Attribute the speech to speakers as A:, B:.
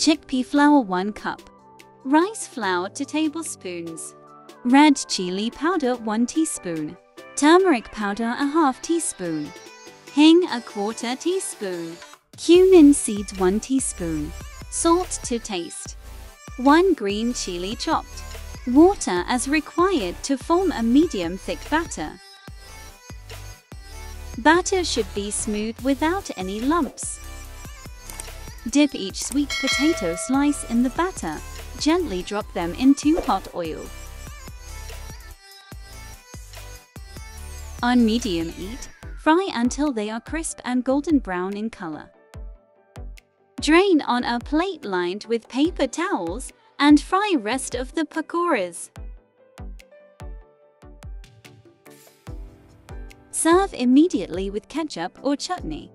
A: Chickpea flour 1 cup. Rice flour 2 tablespoons. Red chili powder 1 teaspoon. Turmeric powder 1/2 teaspoon. Hing 1/4 teaspoon. Cumin seeds 1 teaspoon. Salt to taste. 1 green chili chopped. Water as required to form a medium thick batter. Batter should be smooth without any lumps. Dip each sweet potato slice in the batter. Gently drop them into hot oil. On medium heat, fry until they are crisp and golden brown in color. Drain on a plate lined with paper towels and fry rest of the pakoras. Serve immediately with ketchup or chutney.